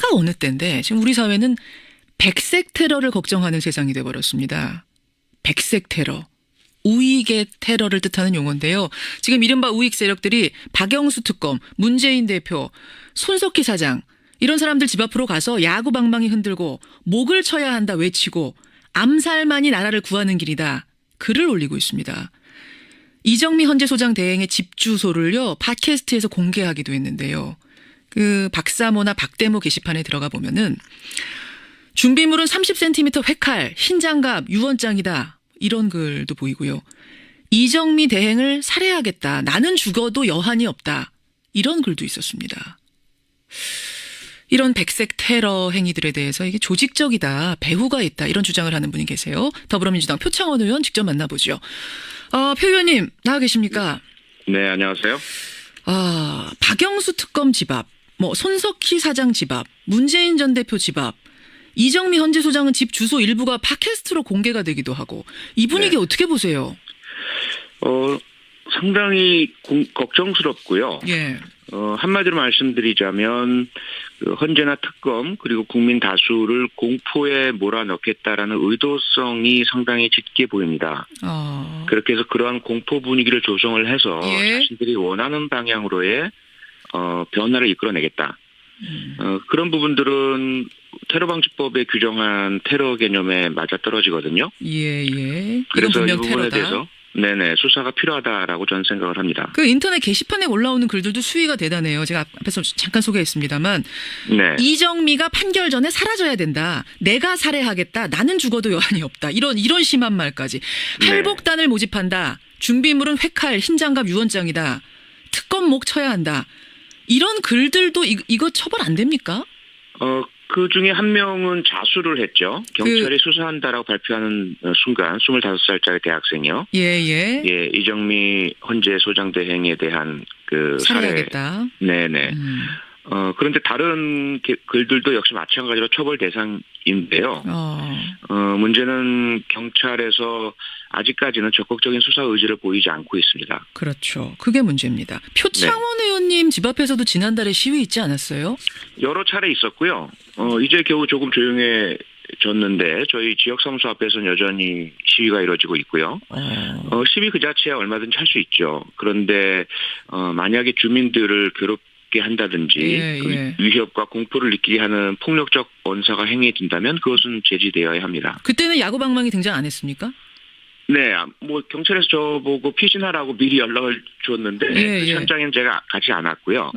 때가 어느 때인데 지금 우리 사회는 백색 테러를 걱정하는 세상이 돼버렸습니다. 백색 테러. 우익의 테러를 뜻하는 용어인데요. 지금 이른바 우익 세력들이 박영수 특검, 문재인 대표, 손석희 사장 이런 사람들 집 앞으로 가서 야구 방망이 흔들고 목을 쳐야 한다 외치고 암살만이 나라를 구하는 길이다. 글을 올리고 있습니다. 이정미 헌재소장 대행의 집 주소를요. 팟캐스트에서 공개하기도 했는데요. 그 박사모나 박대모 게시판에 들어가 보면은 준비물은 30cm 회칼, 흰 장갑, 유언장이다. 이런 글도 보이고요. 이정미 대행을 살해하겠다. 나는 죽어도 여한이 없다. 이런 글도 있었습니다. 이런 백색 테러 행위들에 대해서 이게 조직적이다. 배후가 있다. 이런 주장을 하는 분이 계세요. 더불어민주당 표창원 의원 직접 만나보죠. 표 의원님 나와 계십니까? 네, 안녕하세요. 박영수 특검 집 앞, 손석희 사장 집 앞, 문재인 전 대표 집 앞, 이정미 헌재소장은 집 주소 일부가 팟캐스트로 공개가 되기도 하고 이 분위기 네. 어떻게 보세요? 상당히 걱정스럽고요. 예. 한마디로 말씀드리자면 그 헌재나 특검 그리고 국민 다수를 공포에 몰아넣겠다라는 의도성이 상당히 짙게 보입니다. 그렇게 해서 그러한 공포 분위기를 조성을 해서 예. 자신들이 원하는 방향으로의 변화를 이끌어내겠다. 그런 부분들은 테러방지법에 규정한 테러 개념에 맞아떨어지거든요. 예. 이건 그래서 이 분명 부분에 테러다. 대해서 수사가 필요하다라고 저는 생각을 합니다. 그 인터넷 게시판에 올라오는 글들도 수위가 대단해요. 제가 앞에서 잠깐 소개했습니다만 네. 이정미가 판결 전에 사라져야 된다. 내가 살해하겠다. 나는 죽어도 여한이 없다. 이런 심한 말까지. 할복단을 모집한다. 준비물은 회칼, 흰장갑, 유언장이다. 특검 목 쳐야 한다. 이런 글들도 이거 처벌 안 됩니까? 그 중에 한 명은 자수를 했죠. 경찰이 수사한다라고 발표하는 순간 25살짜리 대학생이요. 예. 이정미 헌재 소장 대행에 대한 그 살해하겠다. 네네. 그런데 다른 글들도 역시 마찬가지로 처벌 대상인데요. 문제는 경찰에서 아직까지는 적극적인 수사 의지를 보이지 않고 있습니다. 그렇죠. 그게 문제입니다. 표창원 의원님 집 앞에서도 지난달에 시위 있지 않았어요? 여러 차례 있었고요. 이제 겨우 조금 조용해졌는데 저희 지역사무소 앞에서는 여전히 시위가 이루어지고 있고요. 시위 그 자체야 얼마든지 할 수 있죠. 그런데 만약에 주민들을 괴롭게 한다든지 위협과 공포를 느끼게 하는 폭력적 언사가 행해진다면 그것은 제지되어야 합니다. 그때는 야구 방망이 등장 안 했습니까? 네, 경찰에서 저보고 피신하라고 미리 연락을 줬는데 현장에는 제가 가지 않았고요.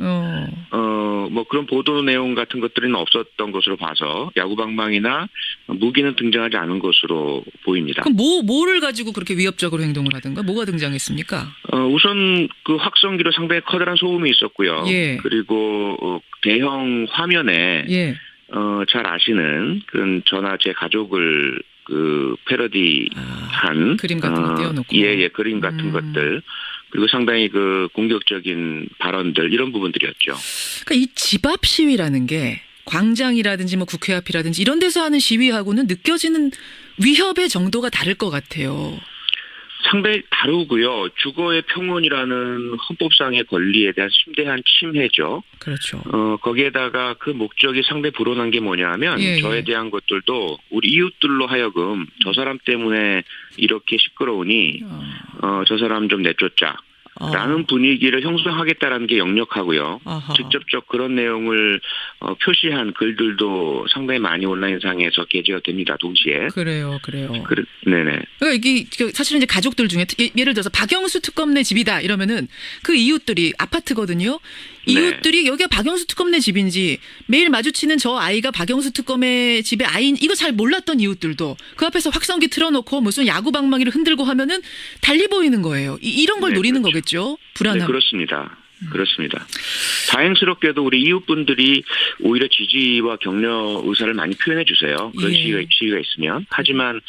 그런 보도 내용 같은 것들은 없었던 것으로 봐서 야구방망이나 무기는 등장하지 않은 것으로 보입니다. 그럼 뭐를 가지고 그렇게 위협적으로 행동을 하든가 뭐가 등장했습니까? 우선 그 확성기로 상당히 커다란 소음이 있었고요. 그리고 대형 화면에 잘 아시는 그런 저나 제 가족을 그 패러디한 그림 같은 거 띄워놓고 그림 같은 것들 그리고 상당히 그 공격적인 발언들 이런 부분들이었죠. 그러니까 이 집 앞 시위라는 게 광장이라든지 국회 앞이라든지 이런 데서 하는 시위하고는 느껴지는 위협의 정도가 다를 것 같아요. 상당히 다르고요. 주거의 평온이라는 헌법상의 권리에 대한 심대한 침해죠. 그렇죠. 거기에다가 그 목적이 상당히 불온한 게 뭐냐면 저에 대한 것들도 우리 이웃들로 하여금 저 사람 때문에 이렇게 시끄러우니 저 사람 좀 내쫓자. 라는 분위기를 형성하겠다라는 게 역력하고요. 직접적 그런 내용을 표시한 글들도 상당히 많이 온라인상에서 게재가 됩니다. 동시에. 그래요. 네네. 그러니까 이게 사실은 이제 가족들 중에 예를 들어서 박영수 특검네 집이다 이러면은 그 이웃들이 아파트거든요. 이웃들이 여기가 박영수 특검네 집인지 매일 마주치는 저 아이가 박영수 특검의 집의 아이인 이거 잘 몰랐던 이웃들도 그 앞에서 확성기 틀어놓고 무슨 야구 방망이를 흔들고 하면은 달리 보이는 거예요. 이런 걸 노리는 거겠죠. 불안함. 네, 그렇습니다. 다행스럽게도 우리 이웃분들이 오히려 지지와 격려 의사를 많이 표현해 주세요. 그런 시위가 있으면. 하지만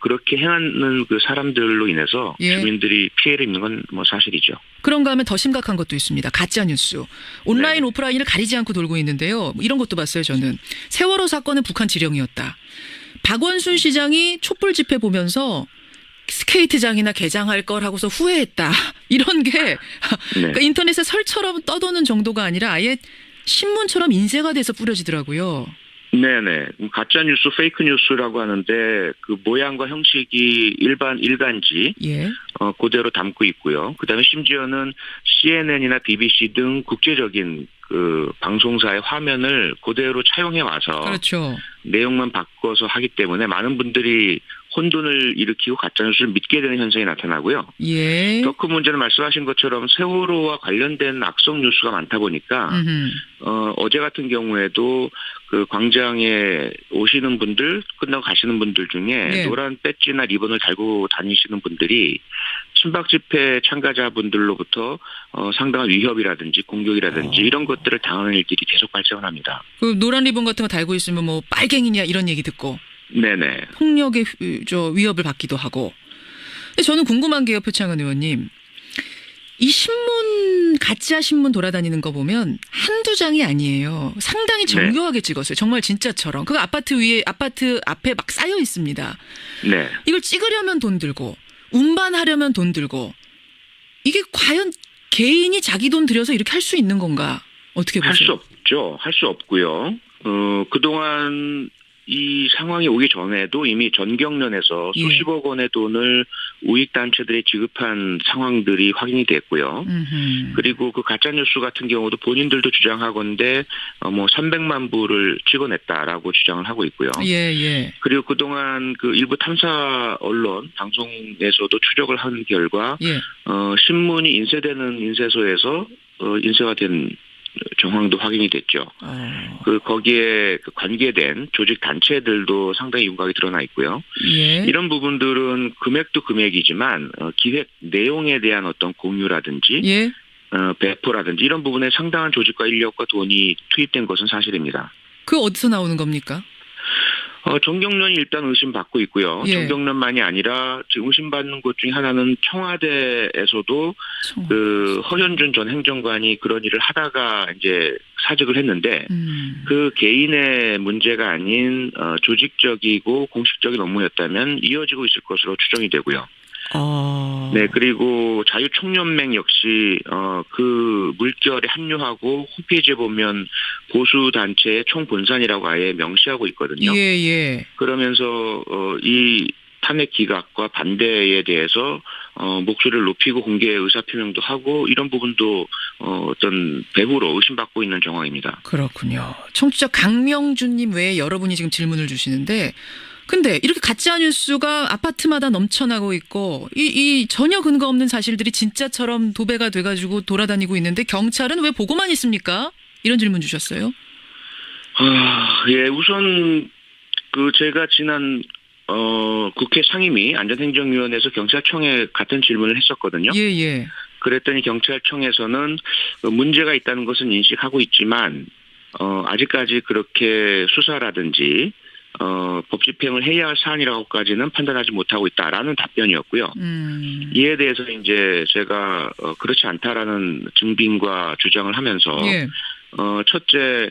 그렇게 행하는 그 사람들로 인해서 주민들이 피해를 입는 건 사실이죠. 그런가 하면 더 심각한 것도 있습니다. 가짜뉴스. 온라인 오프라인을 가리지 않고 돌고 있는데요. 이런 것도 봤어요. 저는. 세월호 사건은 북한 지령이었다. 박원순 시장이 촛불 집회 보면서 스케이트장이나 개장할 걸 하고서 후회했다. 이런 게 그러니까 인터넷에 설처럼 떠도는 정도가 아니라 아예 신문처럼 인쇄가 돼서 뿌려지더라고요. 네네. 가짜 뉴스, 페이크 뉴스라고 하는데 그 모양과 형식이 일간지 예. 그대로 담고 있고요. 그다음에 심지어는 CNN이나 BBC 등 국제적인 그 방송사의 화면을 그대로 차용해 와서 그렇죠. 내용만 바꿔서 하기 때문에 많은 분들이 혼돈을 일으키고 가짜뉴스를 믿게 되는 현상이 나타나고요. 예. 더 큰 문제는 말씀하신 것처럼 세월호와 관련된 악성 뉴스가 많다 보니까 어제 같은 경우에도 그 광장에 오시는 분들 끝나고 가시는 분들 중에 네. 노란 배지나 리본을 달고 다니시는 분들이 친박 집회 참가자분들로부터 상당한 위협이라든지 공격이라든지 이런 것들을 당하는 일들이 계속 발생을 합니다. 그 노란 리본 같은 거 달고 있으면 뭐 빨갱이냐 이런 얘기 듣고 네네. 폭력의 위협을 받기도 하고. 근데 저는 궁금한 게요, 표창원 의원님. 이 신문, 가짜 신문 돌아다니는 거 보면 한두 장이 아니에요. 상당히 정교하게 찍었어요. 정말 진짜처럼. 그 아파트 앞에 막 쌓여 있습니다. 네. 이걸 찍으려면 돈 들고, 운반하려면 돈 들고. 이게 과연 개인이 자기 돈 들여서 이렇게 할 수 있는 건가? 어떻게 보세요? 할 수 없죠. 할 수 없고요. 그동안 이 상황이 오기 전에도 이미 전경련에서 수십억 원의 돈을 우익단체들이 지급한 상황들이 확인이 됐고요. 그리고 그 가짜뉴스 같은 경우도 본인들도 주장하건대 뭐 300만 부를 찍어냈다라고 주장을 하고 있고요. 예. 그리고 그동안 그 일부 탐사 언론 방송에서도 추적을 한 결과 신문이 인쇄되는 인쇄소에서 인쇄가 된 정황도 확인이 됐죠. 거기에 관계된 조직 단체들도 상당히 윤곽이 드러나 있고요. 예. 이런 부분들은 금액도 금액이지만 기획 내용에 대한 어떤 공유라든지 배포라든지 이런 부분에 상당한 조직과 인력과 돈이 투입된 것은 사실입니다. 그 어디서 나오는 겁니까? 정경련이 일단 의심받고 있고요. 정경련만이 아니라 지금 의심받는 것 중에 하나는 청와대에서도 그 허현준 전 행정관이 그런 일을 하다가 이제 사직을 했는데 그 개인의 문제가 아닌 조직적이고 공식적인 업무였다면 이어지고 있을 것으로 추정이 되고요. 네, 그리고 자유총연맹 역시 그 물결에 합류하고 홈페이지에 보면 보수 단체의 총본산이라고 아예 명시하고 있거든요. 예. 그러면서 이 탄핵 기각과 반대에 대해서 목소리를 높이고 공개 의사표명도 하고 이런 부분도 어떤 배후로 의심받고 있는 정황입니다. 그렇군요. 청취자 강명준님 외에 여러분이 지금 질문을 주시는데 근데 이렇게 가짜 뉴스가 아파트마다 넘쳐나고 있고 이 전혀 근거 없는 사실들이 진짜처럼 도배가 돼가지고 돌아다니고 있는데 경찰은 왜 보고만 있습니까? 이런 질문 주셨어요. 예, 우선 그 제가 지난 국회 상임위 안전행정위원회에서 경찰청에 같은 질문을 했었거든요. 예. 그랬더니 경찰청에서는 문제가 있다는 것은 인식하고 있지만 아직까지 그렇게 수사라든지 법 집행을 해야 할 사안이라고까지는 판단하지 못하고 있다라는 답변이었고요. 이에 대해서 이제 제가 그렇지 않다라는 증빙과 주장을 하면서 첫째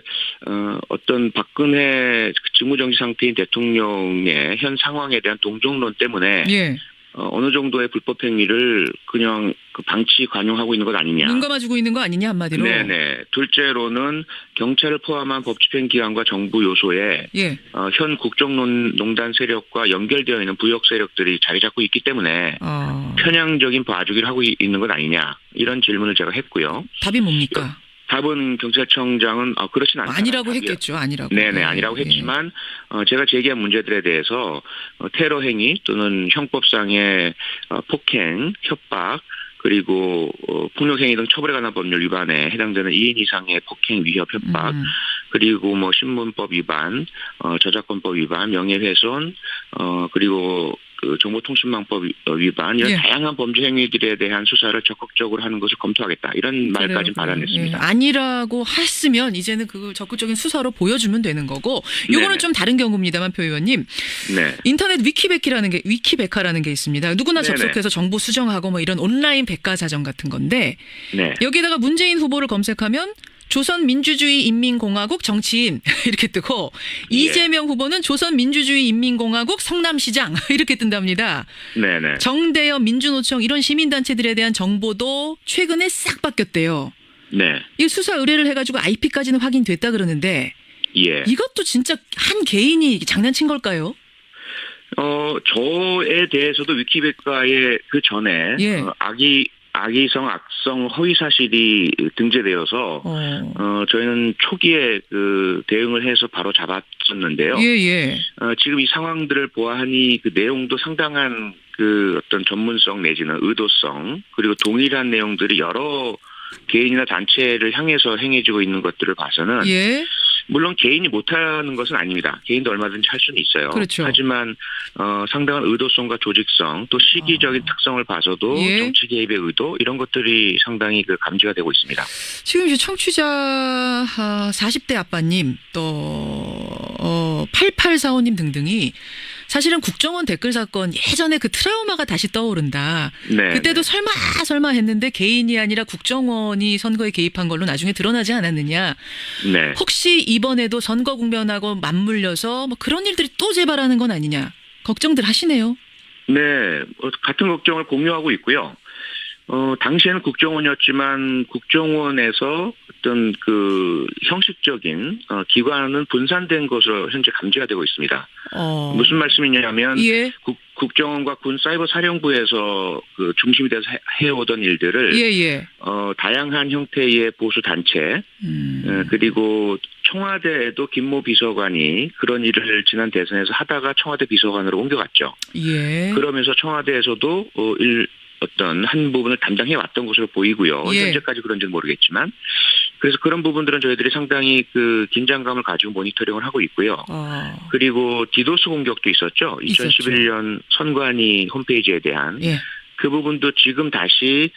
어떤 박근혜 직무정지 상태인 대통령의 현 상황에 대한 동정론 때문에 어느 정도의 불법 행위를 그냥 방치 관용하고 있는 것 아니냐. 눈 감아주고 있는 거 아니냐 한마디로. 네네. 둘째로는 경찰을 포함한 법집행기관과 정부 요소에 현 국정농단 세력과 연결되어 있는 부역 세력들이 자리 잡고 있기 때문에 편향적인 봐주기를 하고 있는 것 아니냐. 이런 질문을 제가 했고요. 답이 뭡니까? 답은 경찰청장은 그렇진 않다. 아니라고 했겠죠. 아니라고. 네네. 아니라고 했지만 제가 제기한 문제들에 대해서 테러 행위 또는 형법상의 폭행, 협박 그리고 폭력행위 등 처벌에 관한 법률 위반에 해당되는 2인 이상의 폭행, 위협, 협박 그리고 뭐 신문법 위반, 저작권법 위반, 명예훼손 그리고 그 정보통신망법 위반 이런 다양한 범죄 행위들에 대한 수사를 적극적으로 하는 것을 검토하겠다. 이런 말까지 발언했습니다. 아니라고 했으면 이제는 그걸 적극적인 수사로 보여주면 되는 거고 이거는 좀 다른 경우입니다만 표 의원님. 인터넷 위키백화라는 게 있습니다. 누구나 접속해서 정보 수정하고 뭐 이런 온라인 백과사전 같은 건데 여기에다가 문재인 후보를 검색하면 조선민주주의인민공화국 정치인 이렇게 뜨고 이재명 후보는 조선민주주의인민공화국 성남시장 이렇게 뜬답니다. 정대여 민주노총 이런 시민단체들에 대한 정보도 최근에 싹 바뀌었대요. 네. 이 수사 의뢰를 해가지고 IP까지는 확인됐다 그러는데 예. 이것도 진짜 한 개인이 장난친 걸까요? 저에 대해서도 위키백과에 그 전에 예. 악의성, 악성, 허위 사실이 등재되어서 저희는 초기에 그 대응을 해서 바로 잡았었는데요. 예. 지금 이 상황들을 보아하니 그 내용도 상당한 그 어떤 전문성 내지는 의도성 그리고 동일한 내용들이 여러 개인이나 단체를 향해서 행해지고 있는 것들을 봐서는 예. 물론 개인이 못하는 것은 아닙니다. 개인도 얼마든지 할 수는 있어요. 그렇죠. 하지만 상당한 의도성과 조직성 또 시기적인 특성을 봐서도 예. 정치 개입의 의도 이런 것들이 상당히 그 감지가 되고 있습니다. 지금 이제 청취자 40대 아빠님 또 8845님 등등이 사실은 국정원 댓글 사건 예전에 그 트라우마가 다시 떠오른다. 네, 그때도 설마 했는데 개인이 아니라 국정원이 선거에 개입한 걸로 나중에 드러나지 않았느냐. 네. 혹시 이번에도 선거 국면하고 맞물려서 뭐 그런 일들이 또 재발하는 건 아니냐. 걱정들 하시네요. 네. 같은 걱정을 공유하고 있고요. 당시에는 국정원이었지만 국정원에서 어떤 그 형식적인 기관은 분산된 것으로 현재 감지가 되고 있습니다. 무슨 말씀이냐면 예. 국정원과 군 사이버 사령부에서 그 중심이 돼서 해오던 일들을 예. 다양한 형태의 보수 단체 그리고 청와대에도 김모 비서관이 그런 일을 지난 대선에서 하다가 청와대 비서관으로 옮겨갔죠. 예. 그러면서 청와대에서도 어떤 한 부분을 담당해 왔던 것으로 보이고요. 예. 현재까지 그런지는 모르겠지만 그래서 그런 부분들은 저희들이 상당히 그 긴장감을 가지고 모니터링을 하고 있고요. 그리고 디도스 공격도 있었죠. 2011년 선관위 홈페이지에 대한 예. 그 부분도 지금 다시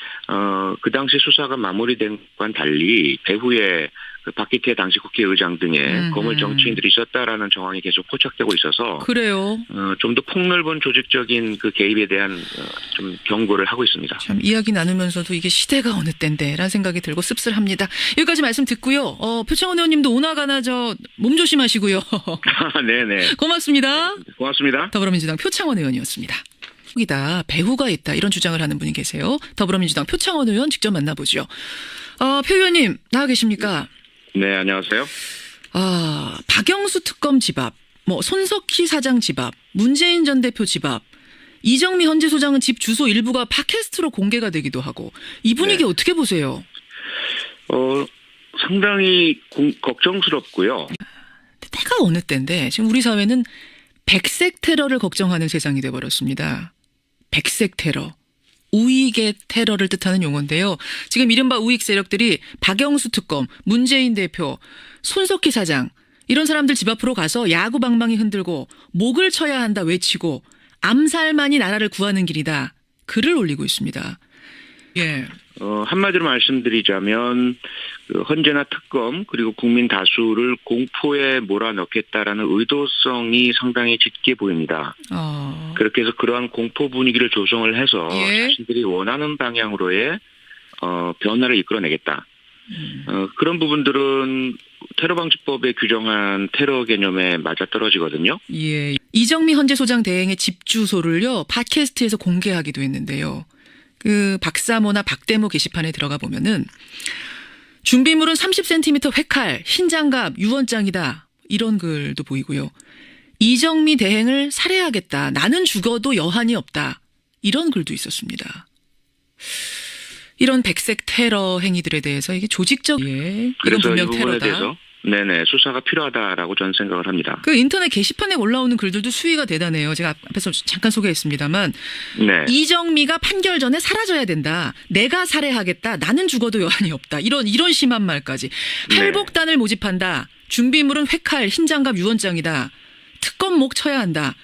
그 당시 수사가 마무리된 것과는 달리 배후에 그 박기태 당시 국회의장 등의 거물 정치인들이 있었다라는 정황이 계속 포착되고 있어서 그래요. 좀 더 폭넓은 조직적인 그 개입에 대한 좀 경고를 하고 있습니다. 참 이야기 나누면서도 이게 시대가 어느 때인데라는 생각이 들고 씁쓸합니다. 여기까지 말씀 듣고요. 표창원 의원님도 오나가나 몸 조심하시고요. 네네. 고맙습니다. 고맙습니다. 더불어민주당 표창원 의원이었습니다. 이다 배후가 있다 이런 주장을 하는 분이 계세요. 더불어민주당 표창원 의원 직접 만나보죠. 표 의원님 나와 계십니까? 네, 안녕하세요. 박영수 특검 집 앞, 손석희 사장 집 앞, 문재인 전 대표 집 앞, 이정미 헌재 소장은 집 주소 일부가 팟캐스트로 공개가 되기도 하고 이 분위기 네. 어떻게 보세요? 상당히 걱정스럽고요. 때가 어느 때인데 지금 우리 사회는 백색 테러를 걱정하는 세상이 돼버렸습니다. 백색 테러. 우익의 테러를 뜻하는 용어인데요. 지금 이른바 우익 세력들이 박영수 특검, 문재인 대표, 손석희 사장 이런 사람들 집 앞으로 가서 야구 방망이 흔들고 목을 쳐야 한다 외치고 암살만이 나라를 구하는 길이다. 글을 올리고 있습니다. 예. 한마디로 말씀드리자면 헌재나 특검 그리고 국민 다수를 공포에 몰아넣겠다라는 의도성이 상당히 짙게 보입니다. 그렇게 해서 그러한 공포 분위기를 조성을 해서 예. 자신들이 원하는 방향으로의 변화를 이끌어내겠다. 그런 부분들은 테러방지법에 규정한 테러 개념에 맞아떨어지거든요. 예. 이정미 헌재 소장 대행의 집 주소를요 팟캐스트에서 공개하기도 했는데요. 그 박사모나 박대모 게시판에 들어가 보면은 준비물은 30cm 회칼, 흰 장갑, 유언장이다. 이런 글도 보이고요. 이정미 대행을 살해하겠다. 나는 죽어도 여한이 없다. 이런 글도 있었습니다. 이런 백색 테러 행위들에 대해서 이게 조직적 이건 그래서 분명 이 부분에 테러다. 대해서 네네 수사가 필요하다라고 저는 생각을 합니다. 그 인터넷 게시판에 올라오는 글들도 수위가 대단해요. 제가 앞에서 잠깐 소개했습니다만 네. 이정미가 판결 전에 사라져야 된다. 내가 살해하겠다. 나는 죽어도 여한이 없다. 이런 심한 말까지. 네. 할복단을 모집한다. 준비물은 회칼, 흰장갑, 유언장이다. 특검 목 쳐야 한다.